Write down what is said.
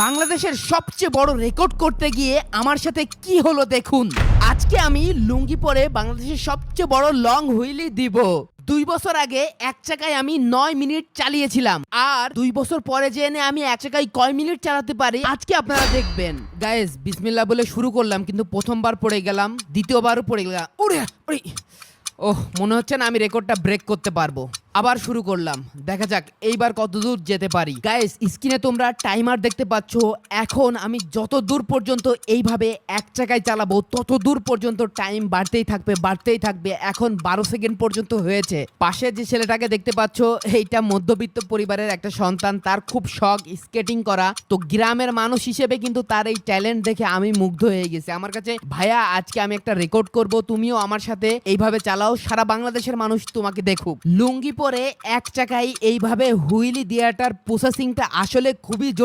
বাংলাদেশের সবচেয়ে বড় রেকর্ড করতে গিয়ে আমার সাথে কি হলো দেখুন। আজকে আমি লুঙ্গি পরে বাংলাদেশের সবচেয়ে বড় লং হুইলি দিব। 2 বছর আগে এক চাকায় আমি 9 মিনিট চালিয়েছিলাম, আর 2 বছর পরে জেনে আমি এক চাকায় কয় মিনিট চালাতে পারি আজকে আপনারা দেখবেন। গাইস, বিসমিল্লাহ বলে শুরু করলাম, কিন্তু প্রথমবার পড়ে গেলাম, দ্বিতীয়বারও পড়ে গেলাম। ওরে ওরে, ওহ, মনে হচ্ছে না আমি রেকর্ডটা ব্রেক করতে পারবো। আবার শুরু করলাম, দেখা যাক এইবার কত দূর যেতে পারি। গাইস, স্ক্রিনে তোমরা টাইমার দেখতে পাচ্ছ। এখন আমি যত দূর পর্যন্ত এইভাবে এক চাকায় চালাবো তত দূর পর্যন্ত টাইম বাড়তেই থাকবে। এখন 12 সেকেন্ড পর্যন্ত হয়েছে। পাশে যে ছেলেটাকে দেখতে পাচ্ছ, এইটা মধ্যবিত্ত পরিবারের একটা সন্তান, তার খুব শখ স্কেটিং করা। তো গ্রামের মানুষ হিসেবে কিন্তু তার এই ট্যালেন্ট দেখে আমি মুগ্ধ হয়ে গেছি। আমার কাছে, ভাইয়া আজকে আমি একটা রেকর্ড করব, তুমিও আমার সাথে এইভাবে চালাও, সারা বাংলাদেশের মানুষ তোমাকে দেখুক। লুঙ্গি পরে এক চাকায় এইভাবে হুইলি দেওয়াটার প্রসেসিংটা আসলে খুবই জটিল।